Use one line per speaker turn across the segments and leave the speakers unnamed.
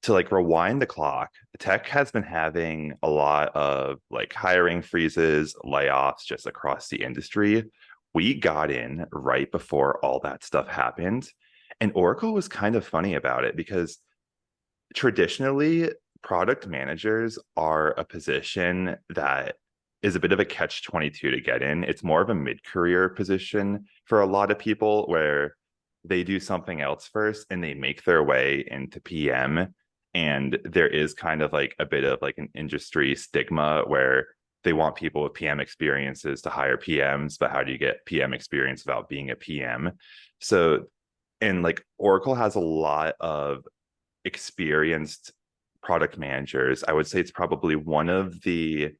to like rewind the clock, tech has been having a lot of like hiring freezes, layoffs just across the industry. We got in right before all that stuff happened. And Oracle was kind of funny about it because traditionally, product managers are a position that is a bit of a catch-22 to get in. It's more of a mid-career position for a lot of people where they do something else first and they make their way into PM. And there is kind of like a bit of like an industry stigma where they want people with PM experiences to hire PMs, but how do you get PM experience without being a PM? So, and like Oracle has a lot of experienced product managers. I would say it's probably one of the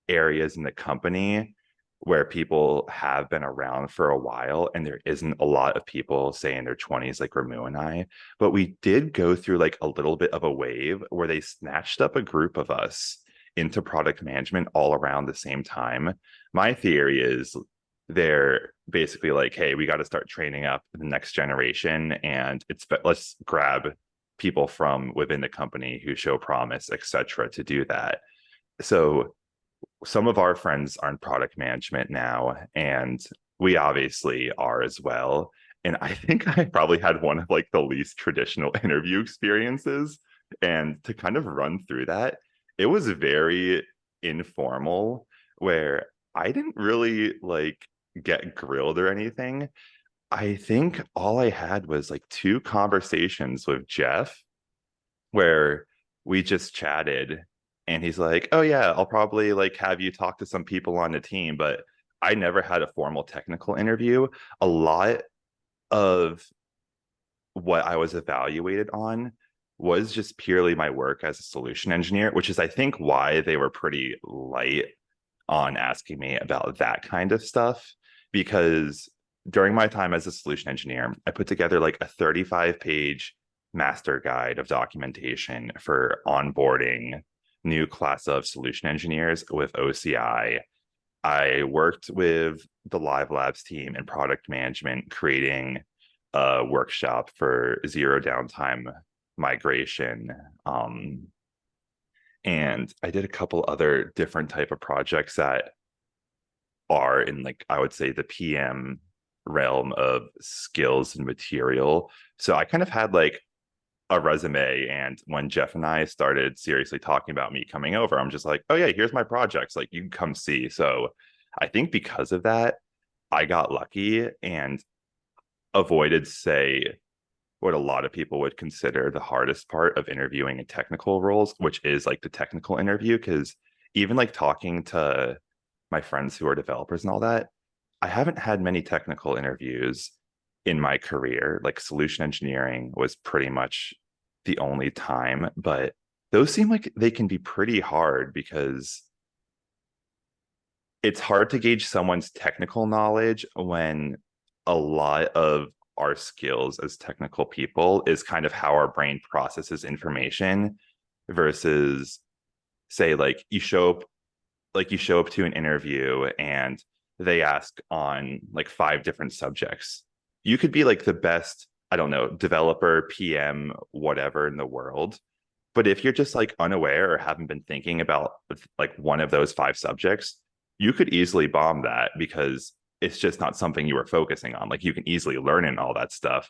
areas in the company where people have been around for a while and there isn't a lot of people, say, in their 20s, like Ramu and I. But we did go through like a little bit of a wave where they snatched up a group of us into product management all around the same time. My theory is they're basically like, hey, we got to start training up the next generation, and let's grab people from within the company who show promise, etc., to do that. So some of our friends are in product management now, and we obviously are as well. And I think I probably had one of like the least traditional interview experiences. And to kind of run through that, it was very informal, where I didn't really like get grilled or anything. I think all I had was like two conversations with Jeff where we just chatted, and he's like, "Oh yeah, I'll probably like have you talk to some people on the team," but I never had a formal technical interview. A lot of what I was evaluated on was just purely my work as a solution engineer, which is I think why they were pretty light on asking me about that kind of stuff, because during my time as a solution engineer, I put together like a 35-page master guide of documentation for onboarding new class of solution engineers with OCI. I worked with the Live Labs team and product management, creating a workshop for zero downtime migration. And I did a couple other different type of projects that are in like I would say the PM realm of skills and material. So I kind of had like a resume, and when Jeff and I started seriously talking about me coming over, I'm just like, oh yeah, here's my projects, like you can come see. So I think because of that, I got lucky and avoided, say, what a lot of people would consider the hardest part of interviewing in technical roles, which is like the technical interview. Because even like talking to my friends who are developers and all that, I haven't had many technical interviews in my career. Like solution engineering was pretty much the only time, but those seem like they can be pretty hard because it's hard to gauge someone's technical knowledge when a lot of our skills as technical people is kind of how our brain processes information versus, say, like you show up to an interview and they ask on like five different subjects. You could be like the best, I don't know, developer, PM, whatever in the world. But if you're just like unaware or haven't been thinking about like one of those five subjects, you could easily bomb that because it's just not something you were focusing on. Like you can easily learn in all that stuff,